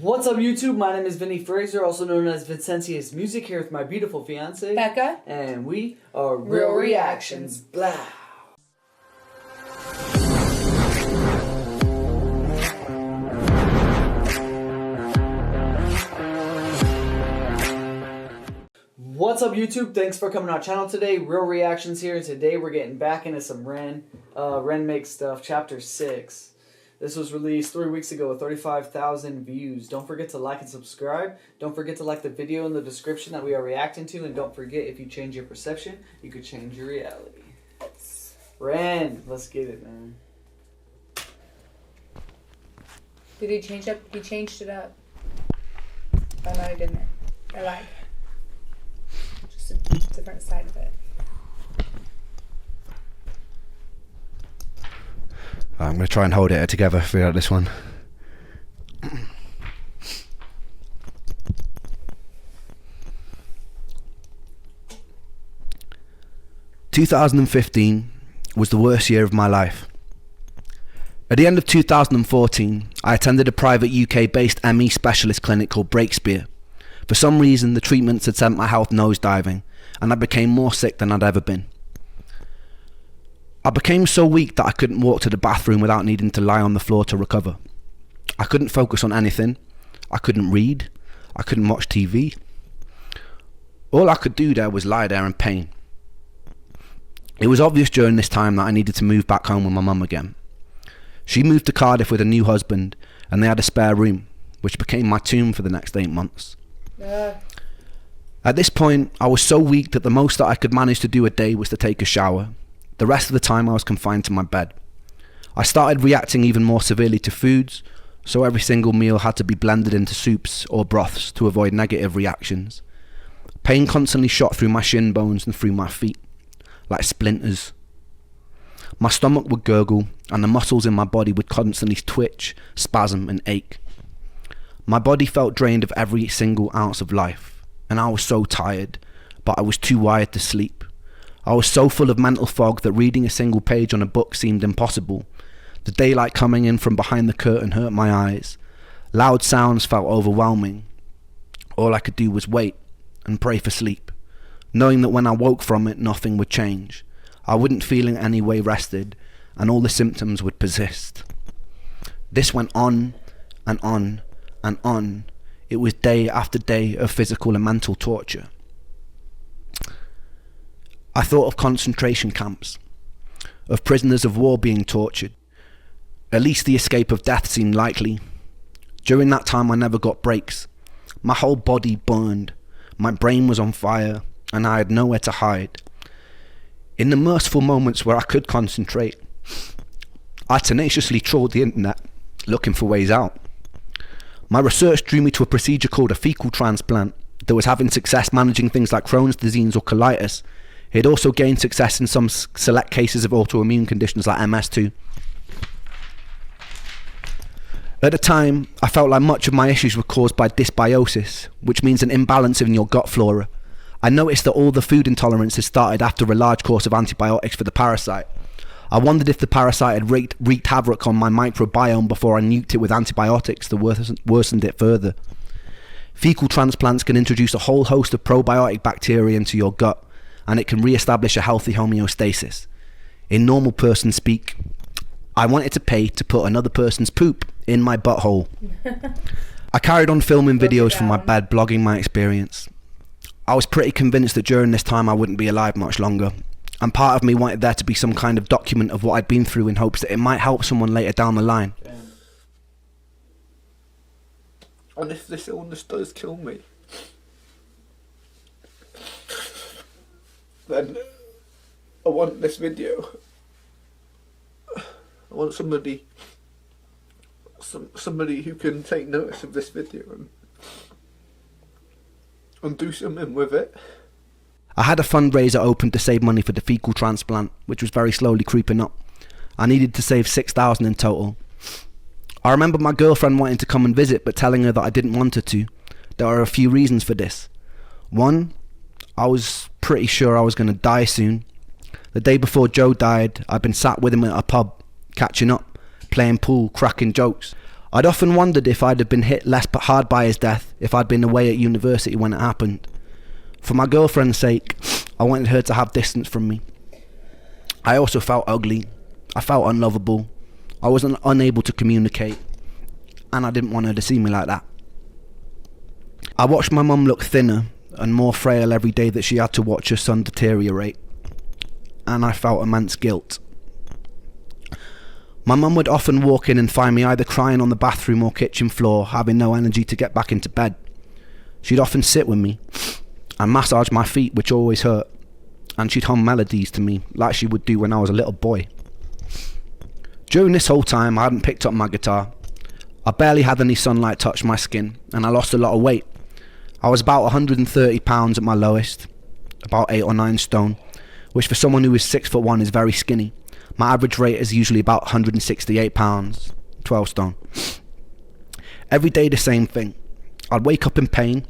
What's up, YouTube? My name is Vinny Fraser, also known as Vincentius Music, here with my beautiful fiance Becca, and we are Real Reactions. Blah. What's up, YouTube? Thanks for coming to our channel today. Real Reactions here. Today we're getting back into some Ren Makes Stuff, Chapter 6. This was released 3 weeks ago with 35,000 views. Don't forget to like and subscribe. Don't forget to like the video in the description that we are reacting to. And don't forget, if you change your perception, you could change your reality. Ren, let's get it, man. did he change up? He changed it up. Oh no, he didn't. I lied. Just a different side of it. I'm going to try and hold it together, figure out this one. 2015 was the worst year of my life. At the end of 2014, I attended a private UK-based ME specialist clinic called Breakspear. For some reason, the treatments had sent my health nosediving, and I became more sick than I'd ever been. I became so weak that I couldn't walk to the bathroom without needing to lie on the floor to recover. I couldn't focus on anything. I couldn't read. I couldn't watch TV. All I could do there was lie there in pain. It was obvious during this time that I needed to move back home with my mum again. She moved to Cardiff with a new husband, and they had a spare room, which became my tomb for the next 8 months. At this point, I was so weak that the most that I could manage to do a day was to take a shower. The rest of the time I was confined to my bed. I started reacting even more severely to foods, so every single meal had to be blended into soups or broths to avoid negative reactions. Pain constantly shot through my shin bones and through my feet, like splinters. My stomach would gurgle, and the muscles in my body would constantly twitch, spasm and ache. My body felt drained of every single ounce of life, and I was so tired, but I was too wired to sleep. I was so full of mental fog that reading a single page on a book seemed impossible. The daylight coming in from behind the curtain hurt my eyes. Loud sounds felt overwhelming. All I could do was wait and pray for sleep, knowing that when I woke from it, nothing would change. I wouldn't feel in any way rested, and all the symptoms would persist. This went on and on and on. It was day after day of physical and mental torture. I thought of concentration camps, of prisoners of war being tortured. At least the escape of death seemed likely. During that time I never got breaks. My whole body burned, my brain was on fire, and I had nowhere to hide. In the merciful moments where I could concentrate, I tenaciously trawled the internet, looking for ways out. My research drew me to a procedure called a fecal transplant that was having success managing things like Crohn's disease or colitis. It had also gained success in some select cases of autoimmune conditions like MS too. At the time, I felt like much of my issues were caused by dysbiosis, which means an imbalance in your gut flora. I noticed that all the food intolerances started after a large course of antibiotics for the parasite. I wondered if the parasite had wreaked havoc on my microbiome before I nuked it with antibiotics that worsened it further. Fecal transplants can introduce a whole host of probiotic bacteria into your gut, and it can re-establish a healthy homeostasis. In normal person speak, I wanted to pay to put another person's poop in my butthole. I carried on filming videos from my bed, blogging my experience. I was pretty convinced that during this time I wouldn't be alive much longer, and part of me wanted there to be some kind of document of what I'd been through in hopes that it might help someone later down the line. And if this illness does kill me, then I want this video. I want somebody who can take notice of this video and do something with it. I had a fundraiser open to save money for the fecal transplant, which was very slowly creeping up. I needed to save $6,000 in total. I remember my girlfriend wanting to come and visit, but telling her that I didn't want her to. There are a few reasons for this. One, I was pretty sure I was going to die soon. The day before Joe died, I'd been sat with him at a pub, catching up, playing pool, cracking jokes. I'd often wondered if I'd have been hit less hard by his death if I'd been away at university when it happened. For my girlfriend's sake, I wanted her to have distance from me. I also felt ugly. I felt unlovable. I was unable to communicate, and I didn't want her to see me like that. I watched my mum look thinner and more frail every day that she had to watch her son deteriorate, and I felt immense guilt. My mum would often walk in and find me either crying on the bathroom or kitchen floor, having no energy to get back into bed. She'd often sit with me and massage my feet, which always hurt, and she'd hum melodies to me like she would do when I was a little boy. During this whole time, I hadn't picked up my guitar. I barely had any sunlight touch my skin, and I lost a lot of weight. I was about 130 pounds at my lowest, about 8 or 9 stone, which for someone who is 6'1" is very skinny. My average weight is usually about 168 pounds, 12 stone. Every day the same thing. I'd wake up in pain,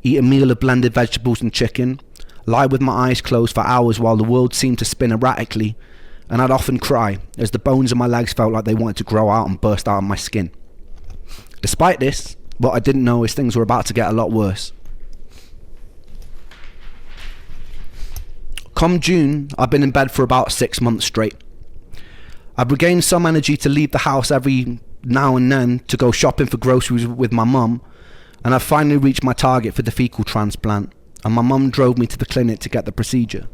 eat a meal of blended vegetables and chicken, lie with my eyes closed for hours while the world seemed to spin erratically, and I'd often cry as the bones of my legs felt like they wanted to grow out and burst out of my skin. Despite this, what I didn't know is things were about to get a lot worse. Come June, I've been in bed for about 6 months straight. I've regained some energy to leave the house every now and then to go shopping for groceries with my mum, and I've finally reached my target for the fecal transplant, and my mum drove me to the clinic to get the procedure.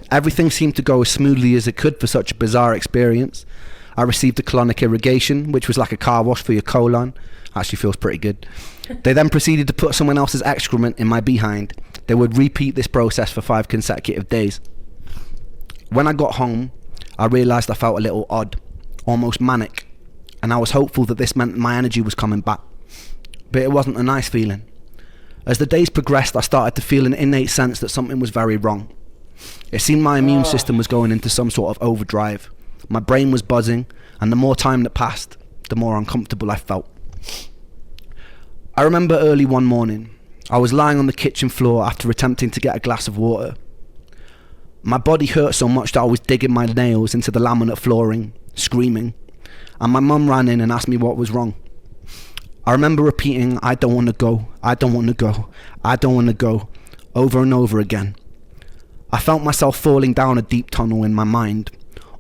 Everything seemed to go as smoothly as it could for such a bizarre experience. I received a colonic irrigation, which was like a car wash for your colon. Actually feels pretty good. They then proceeded to put someone else's excrement in my behind. They would repeat this process for 5 consecutive days. When I got home, I realised I felt a little odd, almost manic, and I was hopeful that this meant my energy was coming back. But it wasn't a nice feeling. As the days progressed, I started to feel an innate sense that something was very wrong. It seemed my immune system was going into some sort of overdrive. My brain was buzzing, and the more time that passed, the more uncomfortable I felt. I remember early one morning, I was lying on the kitchen floor after attempting to get a glass of water. My body hurt so much that I was digging my nails into the laminate flooring, screaming, and my mum ran in and asked me what was wrong. I remember repeating, "I don't want to go, I don't want to go, I don't want to go," over and over again. I felt myself falling down a deep tunnel in my mind,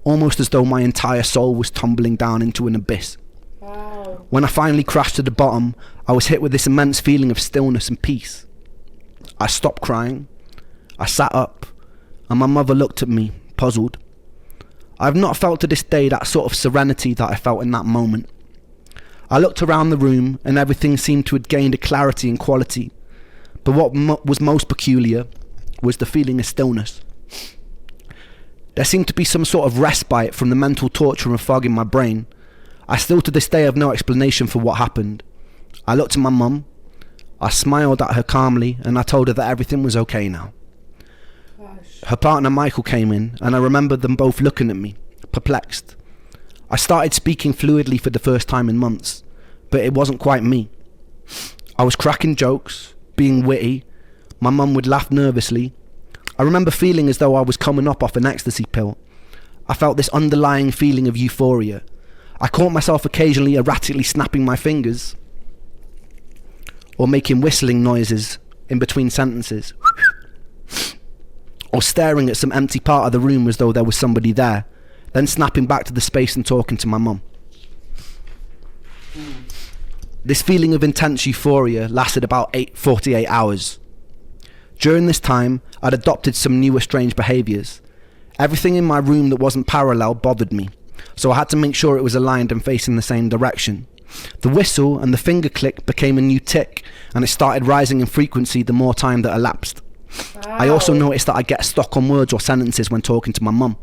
almost as though my entire soul was tumbling down into an abyss. Wow. When I finally crashed to the bottom, I was hit with this immense feeling of stillness and peace. I stopped crying, I sat up, and my mother looked at me, puzzled. I've not felt to this day that sort of serenity that I felt in that moment. I looked around the room and everything seemed to have gained a clarity and quality, but what was most peculiar was the feeling of stillness. There seemed to be some sort of respite from the mental torture and fog in my brain. I still to this day have no explanation for what happened. I looked at my mum, I smiled at her calmly, and I told her that everything was okay now. Gosh. Her partner Michael came in, and I remember them both looking at me, perplexed. I started speaking fluidly for the first time in months, but it wasn't quite me. I was cracking jokes, being witty. My mum would laugh nervously. I remember feeling as though I was coming up off an ecstasy pill. I felt this underlying feeling of euphoria. I caught myself occasionally erratically snapping my fingers or making whistling noises in between sentences, or staring at some empty part of the room as though there was somebody there, then snapping back to the space and talking to my mum. This feeling of intense euphoria lasted about 48 hours. During this time, I'd adopted some newer strange behaviours. Everything in my room that wasn't parallel bothered me, so I had to make sure it was aligned and facing the same direction. The whistle and the finger click became a new tick, and it started rising in frequency the more time that elapsed. Wow. I also noticed that I get stuck on words or sentences when talking to my mum.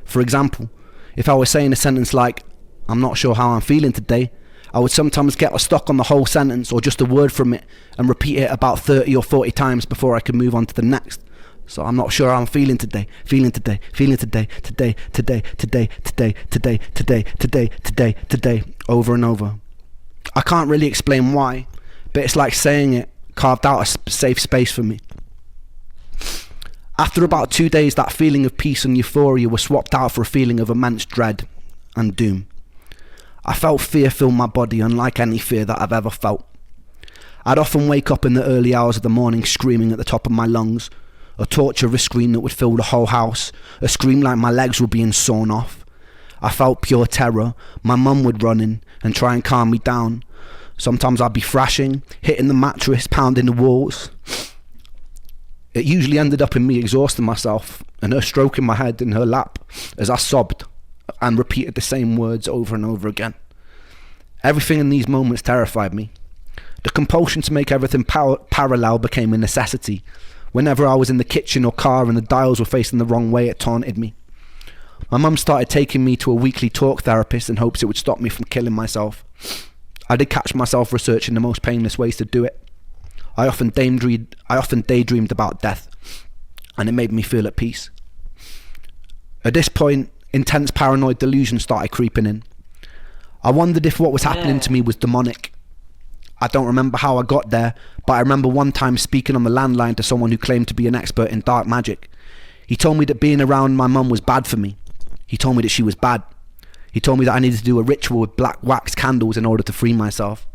For example, if I was saying a sentence like, "I'm not sure how I'm feeling today," I would sometimes get stuck on the whole sentence or just a word from it and repeat it about 30 or 40 times before I could move on to the next. So I'm not sure how I'm feeling today, feeling today, today, over and over. I can't really explain why, but it's like saying it carved out a safe space for me. After about 2 days, that feeling of peace and euphoria was swapped out for a feeling of immense dread and doom. I felt fear fill my body, unlike any fear that I've ever felt. I'd often wake up in the early hours of the morning screaming at the top of my lungs, a torturous scream that would fill the whole house, a scream like my legs were being sawn off. I felt pure terror. My mum would run in and try and calm me down. Sometimes I'd be thrashing, hitting the mattress, pounding the walls. It usually ended up in me exhausting myself and her stroking my head in her lap as I sobbed and repeated the same words over and over again. Everything in these moments terrified me. The compulsion to make everything parallel became a necessity. Whenever I was in the kitchen or car and the dials were facing the wrong way, it taunted me. My mum started taking me to a weekly talk therapist in hopes it would stop me from killing myself. I did catch myself researching the most painless ways to do it. I often daydreamed about death, and it made me feel at peace. At this point, intense paranoid delusions started creeping in. I wondered if what was happening to me was demonic. I don't remember how I got there, but I remember one time speaking on the landline to someone who claimed to be an expert in dark magic. He told me that being around my mum was bad for me. He told me that she was bad. He told me that I needed to do a ritual with black wax candles in order to free myself.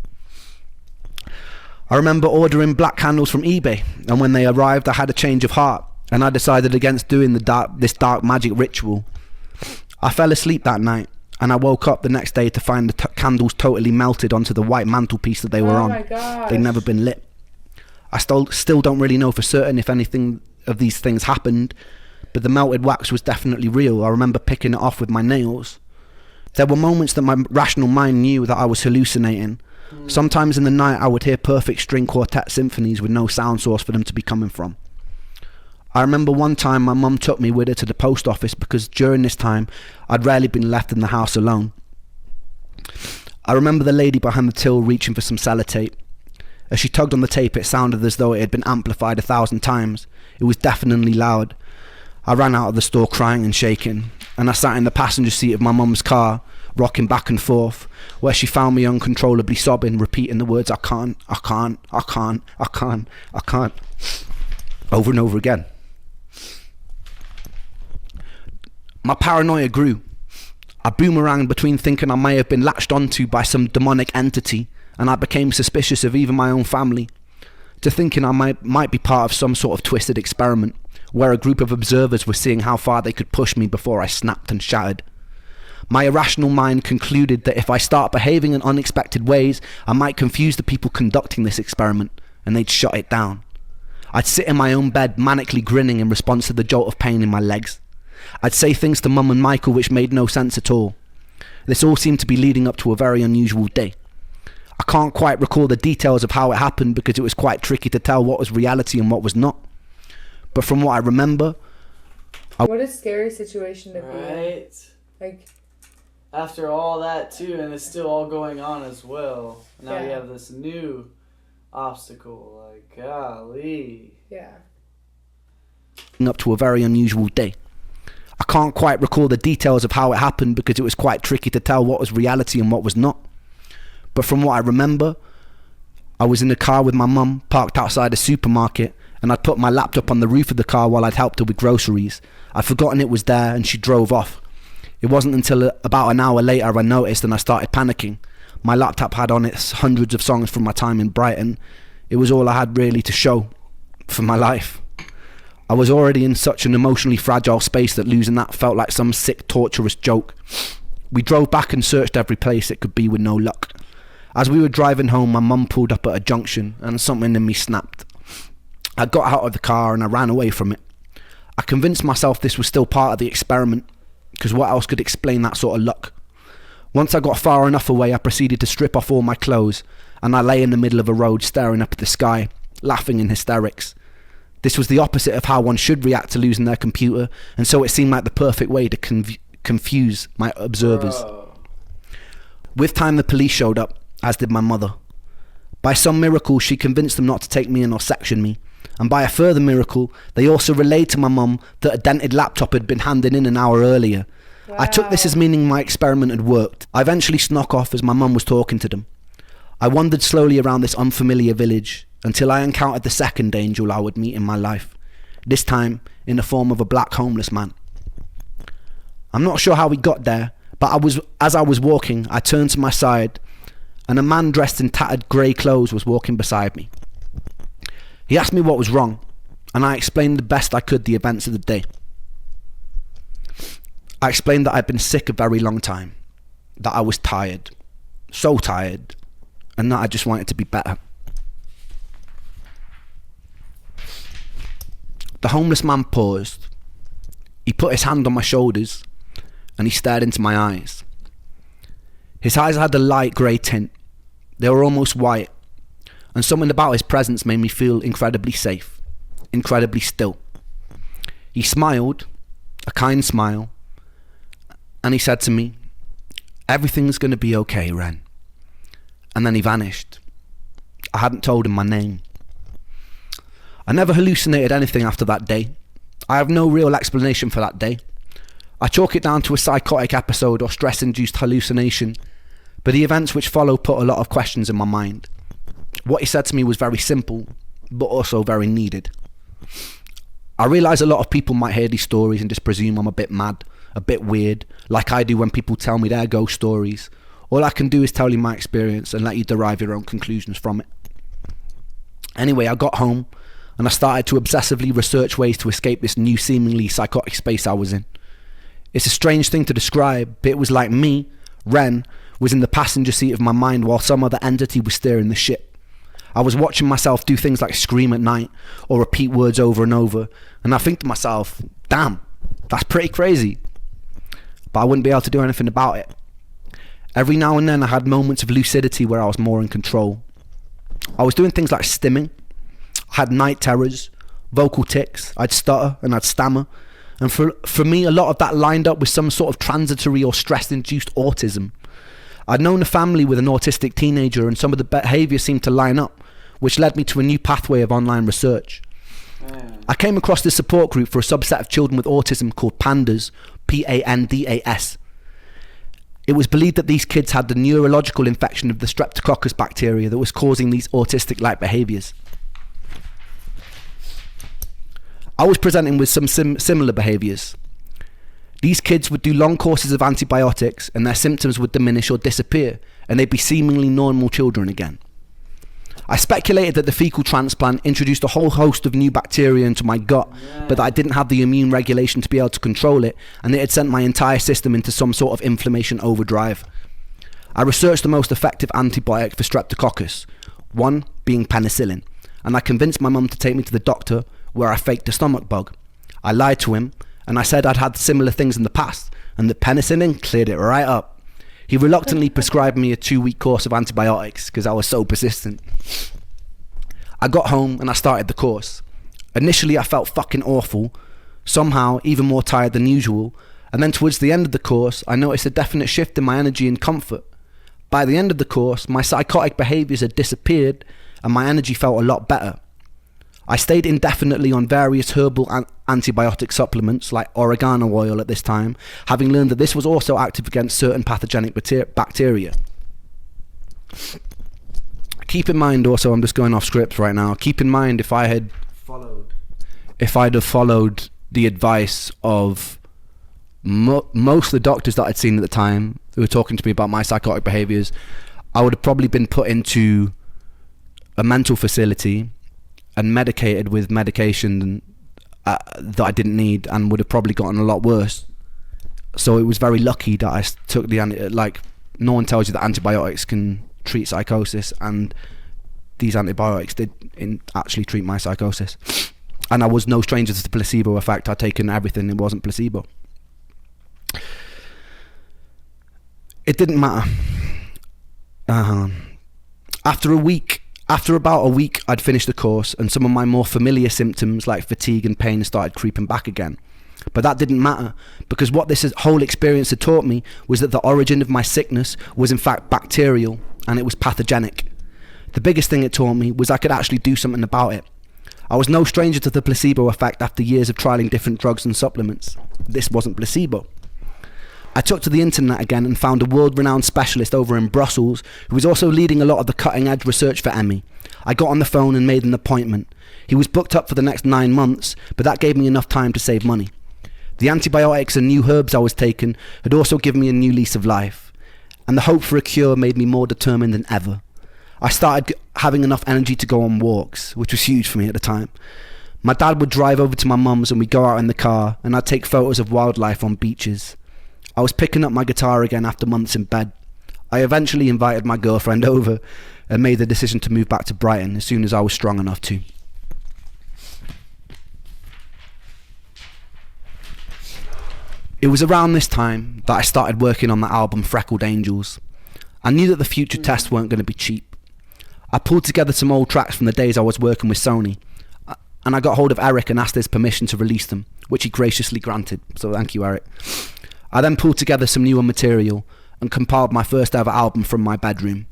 I remember ordering black candles from eBay, and when they arrived I had a change of heart, and I decided against doing this dark magic ritual. I fell asleep that night, and I woke up the next day to find the candles totally melted onto the white mantelpiece that they were on. Oh my gosh. They'd never been lit. I still don't really know for certain if anything of these things happened, but the melted wax was definitely real. I remember picking it off with my nails. There were moments that my rational mind knew that I was hallucinating. Sometimes in the night I would hear perfect string quartet symphonies with no sound source for them to be coming from. I remember one time my mum took me with her to the post office because during this time I'd rarely been left in the house alone. I remember the lady behind the till reaching for some sellotape. As she tugged on the tape, it sounded as though it had been amplified 1,000 times. It was deafeningly loud. I ran out of the store crying and shaking, and I sat in the passenger seat of my mum's car, rocking back and forth, where she found me uncontrollably sobbing, repeating the words, I can't, I can't, I can't, I can't, I can't, over and over again. My paranoia grew. I boomeranged between thinking I may have been latched onto by some demonic entity, and I became suspicious of even my own family, to thinking I might be part of some sort of twisted experiment, where a group of observers were seeing how far they could push me before I snapped and shattered. My irrational mind concluded that if I start behaving in unexpected ways, I might confuse the people conducting this experiment, and they'd shut it down. I'd sit in my own bed manically grinning in response to the jolt of pain in my legs. I'd say things to Mum and Michael which made no sense at all. This all seemed to be leading up to a very unusual day. I can't quite recall the details of how it happened because it was quite tricky to tell what was reality and what was not. But from what I remember... What a scary situation to be in. Right? Like, After all that too, and it's still all going on as well. Now you Yeah. have this new obstacle. Like, golly. yeah. up to a very unusual day. I can't quite recall the details of how it happened because it was quite tricky to tell what was reality and what was not. But from what I remember, I was in the car with my mum, parked outside a supermarket, and I'd put my laptop on the roof of the car while I'd helped her with groceries. I'd forgotten it was there and she drove off. It wasn't until about an hour later I noticed and I started panicking. My laptop had on it hundreds of songs from my time in Brighton. It was all I had really to show for my life. I was already in such an emotionally fragile space that losing that felt like some sick, torturous joke. We drove back and searched every place it could be with no luck. As we were driving home, my mum pulled up at a junction and something in me snapped. I got out of the car and I ran away from it. I convinced myself this was still part of the experiment, because what else could explain that sort of luck? Once I got far enough away, I proceeded to strip off all my clothes, and I lay in the middle of a road staring up at the sky, laughing in hysterics. This was the opposite of how one should react to losing their computer, and so it seemed like the perfect way to confuse my observers. Bro. With time, the police showed up, as did my mother. By some miracle, she convinced them not to take me in or section me, and by a further miracle, they also relayed to my mum that a dented laptop had been handed in an hour earlier. Wow. I took this as meaning my experiment had worked. I eventually snuck off as my mum was talking to them. I wandered slowly around this unfamiliar village until I encountered the second angel I would meet in my life, this time in the form of a black homeless man. I'm not sure how we got there, But as I was walking, I turned to my side, and a man dressed in tattered grey clothes was walking beside me. He asked me what was wrong, and I explained the best I could the events of the day. I explained that I'd been sick a very long time, that I was tired, so tired, and that I just wanted to be better. The homeless man paused. He put his hand on my shoulders, and he stared into my eyes. His eyes had a light grey tint. They were almost white, and something about his presence made me feel incredibly safe, incredibly still. He smiled, a kind smile, and he said to me, "Everything's going to be okay, Ren." And then he vanished. I hadn't told him my name. I never hallucinated anything after that day. I have no real explanation for that day. I chalk it down to a psychotic episode or stress-induced hallucination, but the events which follow put a lot of questions in my mind. What he said to me was very simple, but also very needed. I realise a lot of people might hear these stories and just presume I'm a bit mad, a bit weird, like I do when people tell me their ghost stories. All I can do is tell you my experience and let you derive your own conclusions from it. Anyway, I got home and I started to obsessively research ways to escape this new seemingly psychotic space I was in. It's a strange thing to describe, but it was like me, Ren, was in the passenger seat of my mind while some other entity was steering the ship. I was watching myself do things like scream at night or repeat words over and over, and I think to myself, damn, that's pretty crazy. But I wouldn't be able to do anything about it. Every now and then I had moments of lucidity where I was more in control. I was doing things like stimming. I had night terrors, vocal tics, I'd stutter and I'd stammer. And for me, a lot of that lined up with some sort of transitory or stress-induced autism. I'd known a family with an autistic teenager, and some of the behaviour seemed to line up, which led me to a new pathway of online research. I came across this support group for a subset of children with autism called PANDAS, P-A-N-D-A-S. It was believed that these kids had the neurological infection of the Streptococcus bacteria that was causing these autistic-like behaviours. I was presenting with some similar behaviours. These kids would do long courses of antibiotics and their symptoms would diminish or disappear, and they'd be seemingly normal children again. I speculated that the fecal transplant introduced a whole host of new bacteria into my gut, but that I didn't have the immune regulation to be able to control it, and it had sent my entire system into some sort of inflammation overdrive. I researched the most effective antibiotic for Streptococcus, one being penicillin, and I convinced my mum to take me to the doctor, where I faked a stomach bug. I lied to him, and I said I'd had similar things in the past, and the penicillin cleared it right up. He reluctantly prescribed me a 2-week course of antibiotics because I was so persistent. I got home and I started the course. Initially I felt fucking awful, somehow even more tired than usual, and then towards the end of the course I noticed a definite shift in my energy and comfort. By the end of the course, my psychotic behaviours had disappeared and my energy felt a lot better. I stayed indefinitely on various herbal antibiotic supplements like oregano oil at this time, having learned that this was also active against certain pathogenic bacteria. Keep in mind also, I'm just going off script right now, keep in mind if I'd have followed the advice of most of the doctors that I'd seen at the time who were talking to me about my psychotic behaviours, I would have probably been put into a mental facility and medicated with medication that I didn't need, and would have probably gotten a lot worse. So it was very lucky that I took no one tells you that antibiotics can treat psychosis, and these antibiotics did actually treat my psychosis. And I was no stranger to the placebo effect. I'd taken everything, it wasn't placebo. It didn't matter. After about a week, I'd finished the course, and some of my more familiar symptoms like fatigue and pain started creeping back again. But that didn't matter, because what this whole experience had taught me was that the origin of my sickness was in fact bacterial, and it was pathogenic. The biggest thing it taught me was I could actually do something about it. I was no stranger to the placebo effect after years of trialing different drugs and supplements. This wasn't placebo. I took to the internet again and found a world-renowned specialist over in Brussels who was also leading a lot of the cutting-edge research for ME. I got on the phone and made an appointment. He was booked up for the next 9 months, but that gave me enough time to save money. The antibiotics and new herbs I was taking had also given me a new lease of life, and the hope for a cure made me more determined than ever. I started having enough energy to go on walks, which was huge for me at the time. My dad would drive over to my mum's and we'd go out in the car, and I'd take photos of wildlife on beaches. I was picking up my guitar again after months in bed. I eventually invited my girlfriend over and made the decision to move back to Brighton as soon as I was strong enough to. It was around this time that I started working on that album Freckled Angels. I knew that the future tests weren't going to be cheap. I pulled together some old tracks from the days I was working with Sony, and I got hold of Eric and asked his permission to release them, which he graciously granted, so thank you, Eric. I then pulled together some newer material and compiled my first ever album from my bedroom.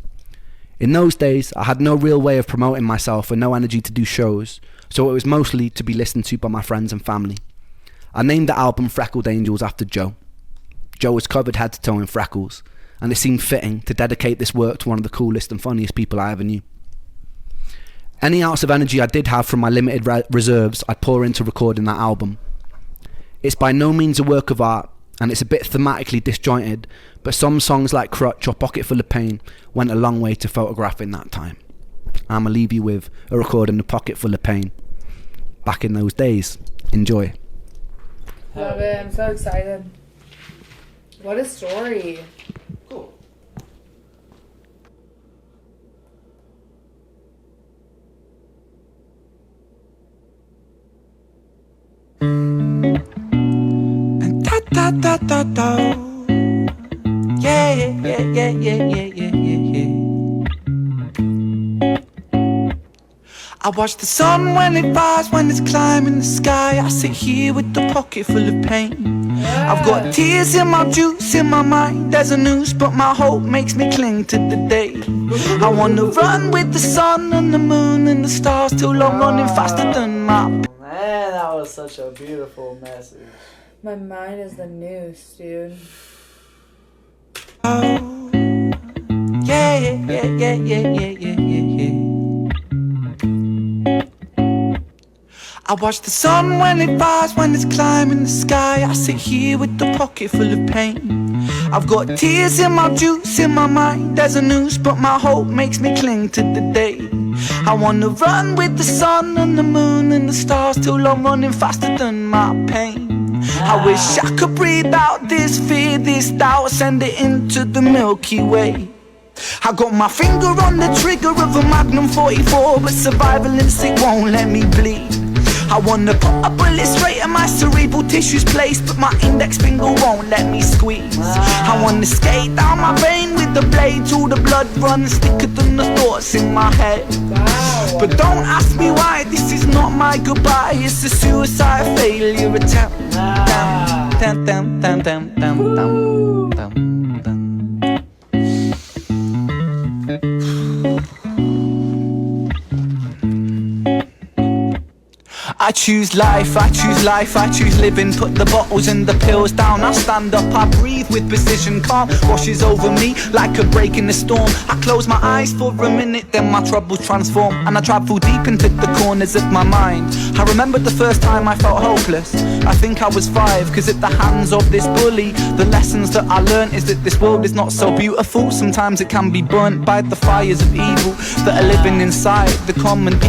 In those days, I had no real way of promoting myself and no energy to do shows, so it was mostly to be listened to by my friends and family. I named the album Freckled Angels after Joe. Joe was covered head to toe in freckles, and it seemed fitting to dedicate this work to one of the coolest and funniest people I ever knew. Any ounce of energy I did have from my limited reserves, I'd pour into recording that album. It's by no means a work of art, and it's a bit thematically disjointed, but some songs like Crutch or Pocket Full of Pain went a long way to photographing that time. I'm going to leave you with a recording of Pocket Full of Pain. Back in those days. Enjoy. Love it. I'm so excited. What a story. Cool. Da da da da. Yeah, yeah, yeah, yeah, yeah, yeah, yeah. I watch the sun when it rise, when it's climbing the sky. I sit here with the pocket full of pain. I've got tears in my juice, in my mind. There's a noose, but my hope makes me cling to the day. I wanna run with the sun and the moon and the stars till I'm running faster than my... Man, that was such a beautiful message. My mind is the noose, dude. Oh, yeah, yeah, yeah, yeah, yeah, yeah, yeah, yeah. I watch the sun when it rise, when it's climbing the sky. I sit here with the pocket full of pain. I've got tears in my juice, in my mind. There's a noose, but my hope makes me cling to the day. I wanna run with the sun and the moon and the stars till I'm running faster than my pain. I wish I could breathe out this fear, this doubt, send it into the Milky Way. I got my finger on the trigger of a Magnum 44, but survival instinct won't let me bleed. I wanna put a bullet straight in my cerebral tissues place, but my index finger won't let me squeeze. I wanna skate down my vein with the blade till the blood runs thicker than the thoughts in my head. But don't ask me why, this is not my goodbye, it's a suicide failure attempt. Dum, dum, dum, dum, dum, dum, dum. I choose life, I choose life, I choose living. Put the bottles and the pills down, I stand up, I breathe with precision. Calm washes over me like a break in the storm. I close my eyes for a minute, then my troubles transform, and I travel deep into the corners of my mind. I remember the first time I felt hopeless. I think I was 5, cause at the hands of this bully, the lessons that I learned is that this world is not so beautiful. Sometimes it can be burnt by the fires of evil that are living inside the common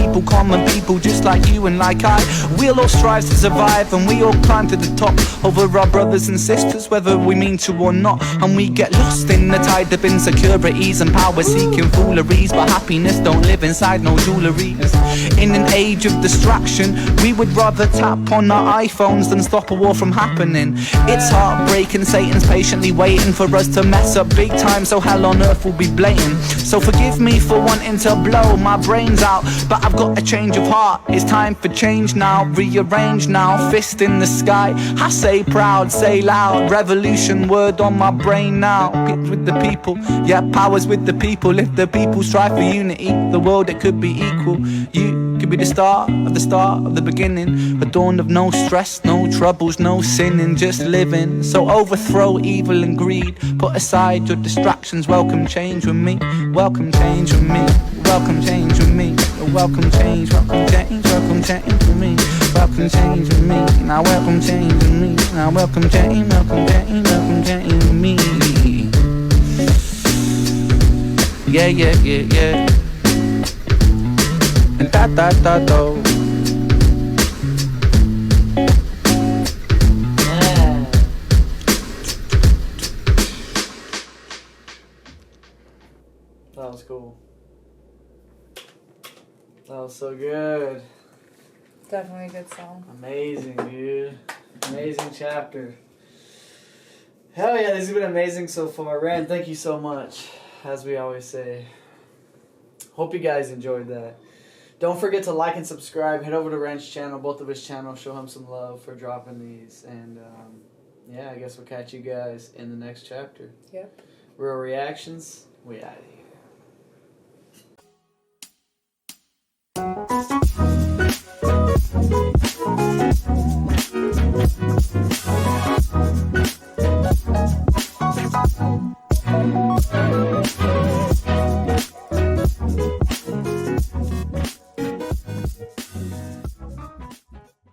people just like you and like I. We'll all strive to survive, and we all climb to the top over our brothers and sisters, whether we mean to or not. And we get lost in the tide of insecurities and power-seeking fooleries, but happiness don't live inside no jewelleries. In an age of distraction, we would rather tap on our iPhones than stop a war from happening. It's heartbreaking, Satan's patiently waiting for us to mess up big time, so hell on earth will be blatant. So forgive me for wanting to blow my brains out, but I've got a change of heart. It's time for change now, rearrange now, fist in the sky. I say proud, say loud, revolution word on my brain now. It's with the people, yeah, power's with the people. If the people strive for unity, the world it could be equal. You could be the start of the beginning, a dawn of no stress, no troubles, no sinning, just living. So overthrow evil and greed, put aside your distractions, welcome change with me, welcome change with me, welcome change with me, welcome change for me. Welcome change for me. Now welcome change for me. Now welcome change for me. Yeah. And da. Yeah. That was cool. That was so good. Definitely a good song. Amazing, dude. Amazing chapter. Hell yeah, this has been amazing so far. Rand, thank you so much, as we always say. Hope you guys enjoyed that. Don't forget to like and subscribe. Head over to Rand's channel, both of his channels. Show him some love for dropping these. And, yeah, I guess we'll catch you guys in the next chapter. Yep. Real reactions. We out of here.